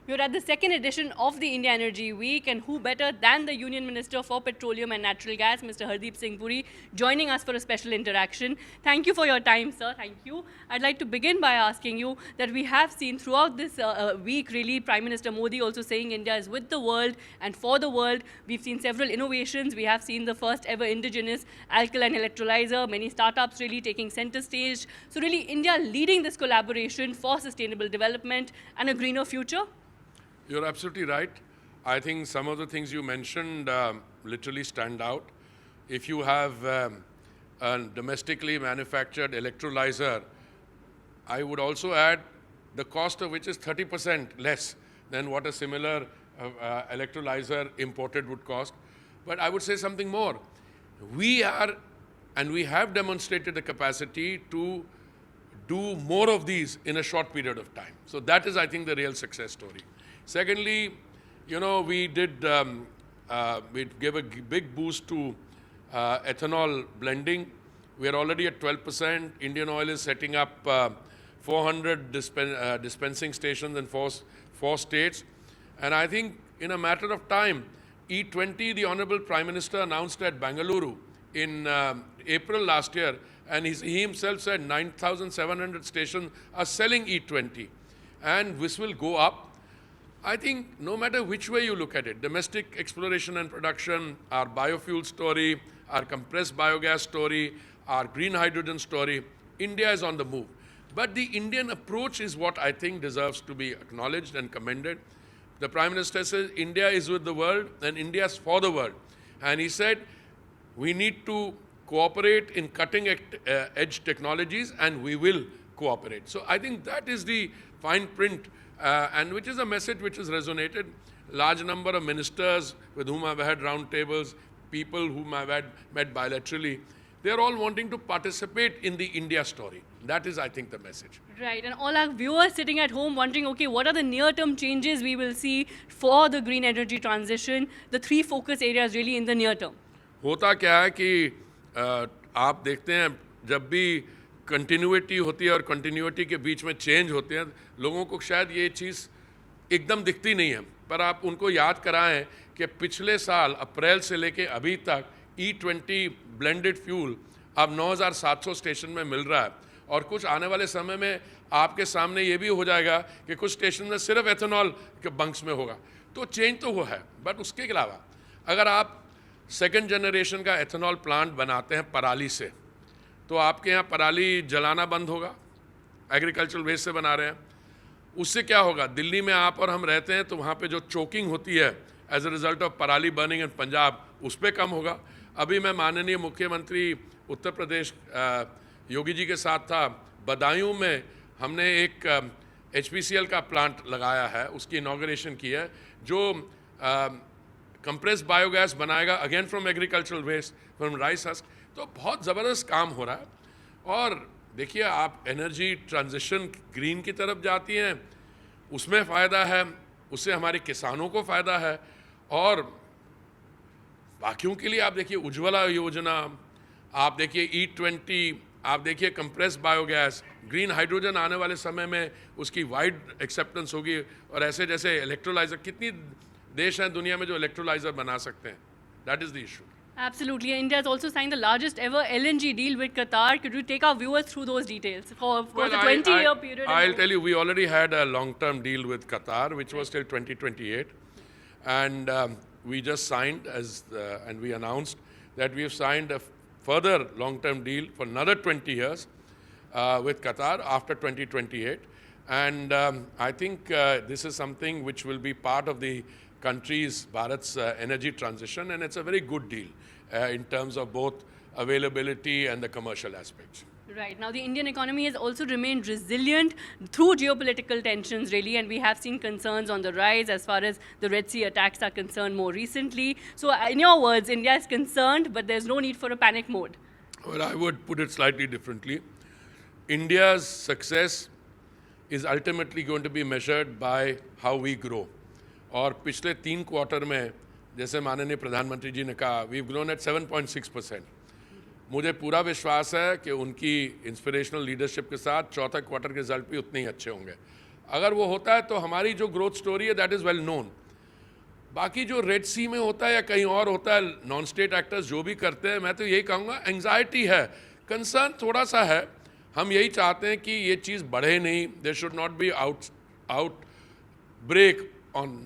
We're at the second edition of the India Energy Week, and who better than the Union Minister for Petroleum and Natural Gas, Mr. Hardeep Singh Puri, joining us for a special interaction. Thank you for your time, sir. Thank you. I'd like to begin by asking you that we have seen throughout this week, really, Prime Minister Modi also saying India is with the world and for the world. We've seen several innovations. We have seen the first ever indigenous alkaline electrolyzer, many startups really taking center stage. So really, India leading this collaboration for sustainable development and a greener future. You're absolutely right. I think some of the things you mentioned literally stand out. If you have a domestically manufactured electrolyzer, I would also add the cost of which is 30% less than what a similar electrolyzer imported would cost. But I would say something more. We are, and we have demonstrated the capacity to do more of these in a short period of time. So that is, I think, the real success story. Secondly, you know, we gave a big boost to ethanol blending. We are already at 12%. Indian Oil is setting up 400 dispensing stations in four states. And I think in a matter of time, E20, the Honorable Prime Minister announced at Bengaluru in April last year, and he himself said 9,700 stations are selling E20. And this will go up. I think no matter which way you look at it, domestic exploration and production, our biofuel story, our compressed biogas story, our green hydrogen story, India is on the move. But the Indian approach is what I think deserves to be acknowledged and commended. The Prime Minister says India is with the world and India is for the world. And he said we need to cooperate in cutting edge technologies, and we will cooperate. So I think that is the fine print. And which is a message which has resonated. Large number of ministers with whom I've had round tables, people whom I've met bilaterally, they're all wanting to participate in the India story. That is, I think, the message. Right, and all our viewers sitting at home wondering, okay, what are the near-term changes we will see for the green energy transition, the three focus areas really in the near term? होता क्या है कि आप देखते हैं जब भी continuity होती है और कंटिन्यूटी के बीच में चेंज होते हैं, लोगों को शायद ये चीज़ एकदम दिखती नहीं है, पर आप उनको याद कराएं कि पिछले साल अप्रैल से लेके अभी तक E20 ब्लेंडेड फ्यूल अब 9,700 स्टेशन में मिल रहा है, और कुछ आने वाले समय में आपके सामने ये भी हो जाएगा कि कुछ स्टेशन में सिर्फ एथेनॉल के बंक्स में होगा. तो चेंज तो वो है, बट उसके अलावा अगर आप सेकेंड जनरेशन का एथेनॉल प्लांट बनाते हैं पराली से, तो आपके यहाँ पराली जलाना बंद होगा, एग्रीकल्चरल वेस्ट से बना रहे हैं. उससे क्या होगा, दिल्ली में आप और हम रहते हैं तो वहाँ पे जो चोकिंग होती है एज अ रिजल्ट ऑफ पराली बर्निंग इन पंजाब, उस पर कम होगा. अभी मैं माननीय मुख्यमंत्री उत्तर प्रदेश योगी जी के साथ था, बदायूं में हमने एक HPCL का प्लांट लगाया है, उसकी इनॉग्रेशन की है, जो कंप्रेस्ड बायोगैस बनाएगा again from agricultural waste, from rice husk. तो बहुत ज़बरदस्त काम हो रहा है. और देखिए, आप एनर्जी ट्रांजिशन ग्रीन की तरफ जाती हैं, उसमें फ़ायदा है, उससे हमारे किसानों को फ़ायदा है, और बाकियों के लिए आप देखिए उज्ज्वला योजना, आप देखिए E20, आप देखिए कंप्रेस्ड बायोगैस, ग्रीन हाइड्रोजन आने वाले समय में उसकी वाइड एक्सेप्टेंस होगी. और ऐसे जैसे इलेक्ट्रोलाइज़र, कितनी देश हैं दुनिया में जो इलेक्ट्रोलाइज़र बना सकते हैं. That is the issue. Absolutely. India has also signed the largest ever LNG deal with Qatar. Could you take our viewers through those details for the 20-year period? I'll tell you, we already had a long-term deal with Qatar, which was till 2028. And we just signed, and we announced that we have signed a further long-term deal for another 20 years with Qatar after 2028. And I think this is something which will be part of the country's, Bharat's energy transition, and it's a very good deal in terms of both availability and the commercial aspects. Right. Now, the Indian economy has also remained resilient through geopolitical tensions, really, and we have seen concerns on the rise as far as the Red Sea attacks are concerned more recently. So, in your words, India is concerned, but there's no need for a panic mode. Well, I would put it slightly differently. India's success is ultimately going to be measured by how we grow. और पिछले 3 quarter में, जैसे माननीय प्रधानमंत्री जी ने कहा, we have grown at 7.6%. मुझे पूरा विश्वास है कि उनकी इंस्पिरेशनल लीडरशिप के साथ चौथा क्वार्टर के रिजल्ट भी उतने ही अच्छे होंगे. अगर वो होता है तो हमारी जो ग्रोथ स्टोरी है दैट इज़ वेल नोन। बाकी जो रेड सी में होता है या कहीं और होता है, नॉन स्टेट एक्टर्स जो भी करते हैं, मैं तो यही कहूँगा एंग्जाइटी है, कंसर्न थोड़ा सा है। हम यही चाहते हैं कि ये चीज़ बढ़े नहीं, there should not be outbreak on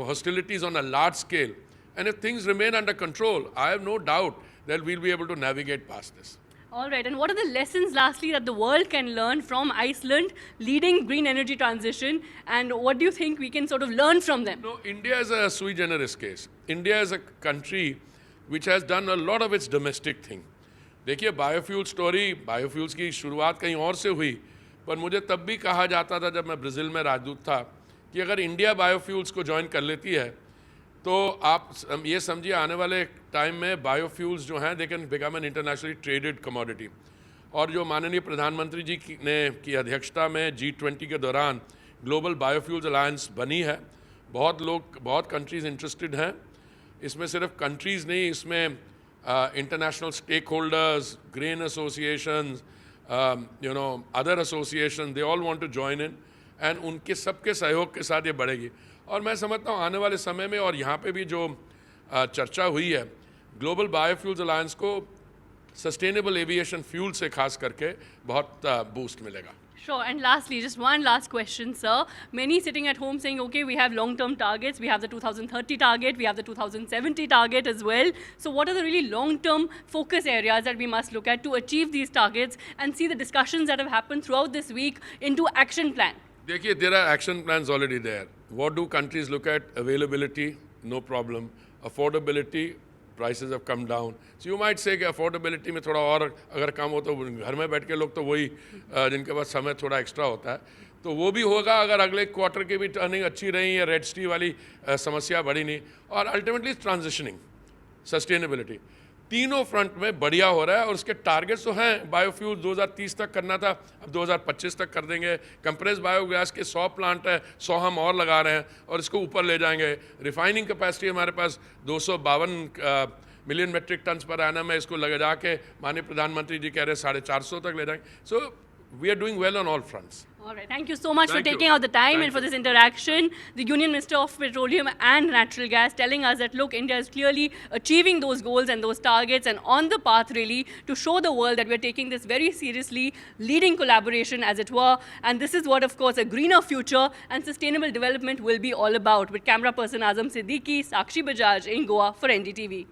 hostilities on a large scale. And if things remain under control, I have no doubt that we'll be able to navigate past this. All right, and what are the lessons lastly that the world can learn from Iceland leading green energy transition, and what do you think we can sort of learn from them? No, India is a sui generis case. India is a country which has done a lot of its domestic thing. देखिए biofuel story, biofuels की शुरुआत कहीं और से हुई, पर मुझे तब भी कहा जाता था जब मैं ब्राज़ील में राजदूत था कि अगर इंडिया बायोफ्यूल्स को ज्वाइन कर लेती है तो आप ये समझिए आने वाले टाइम में बायोफ्यूल्स जो हैं they can become an internationally traded commodity. और जो माननीय प्रधानमंत्री जी की अध्यक्षता में G20 के दौरान ग्लोबल बायोफ्यूल्स अलायंस बनी है, बहुत कंट्रीज़ इंटरेस्टेड हैं इसमें। सिर्फ कंट्रीज़ नहीं, इसमें international stakeholders, grain associations, other association, they all want to join in, and उनके सबके सहयोग के साथ ये बढ़ेगी। और मैं समझता हूँ आने वाले समय में, और यहाँ पे भी जो चर्चा हुई है, ग्लोबल बायोफ्यूल्स अलायंस को सस्टेनेबल एविएशन फ्यूल से खास करके बहुत बूस्ट मिलेगा। Sure, and lastly, just one last question, sir. Many sitting at home saying, okay, we have long-term targets, we have the 2030 target, we have the 2070 target as well. So what are the really long-term focus areas that we must look at to achieve these targets and see the discussions that have happened throughout this week into action plan? देखिए, there are action plans already there. What do countries look at? Availability, no problem. Affordability, prices have come down. So you might say कि affordability में थोड़ा और अगर कम हो तो घर में बैठ के लोग तो वही जिनके पास समय थोड़ा एक्स्ट्रा होता है तो वो भी होगा अगर अगले क्वार्टर की भी टर्निंग अच्छी रही या रेड सी वाली समस्या बढ़ी नहीं। और अल्टीमेटली ट्रांजिशनिंग, सस्टेनेबिलिटी, तीनों फ्रंट में बढ़िया हो रहा है। और उसके टारगेट्स तो हैं, बायोफ्यूल 2030 तक करना था, अब 2025 तक कर देंगे। कंप्रेस बायोगैस के 100 प्लांट है, 100 हम और लगा रहे हैं और इसको ऊपर ले जाएंगे। रिफाइनिंग कैपेसिटी हमारे पास 252 million metric tons per annum है, इसको लगा जाके माननीय प्रधानमंत्री जी कह रहे हैं 450 तक ले जाएंगे। So we are doing well on all fronts. All right, thank you so much for taking out the time and for this interaction. The Union Minister of Petroleum and Natural Gas telling us that, look, India is clearly achieving those goals and those targets and on the path really to show the world that we're taking this very seriously, leading collaboration as it were. And this is what, of course, a greener future and sustainable development will be all about. With camera person Azam Siddiqui, Sakshi Bajaj in Goa for NDTV.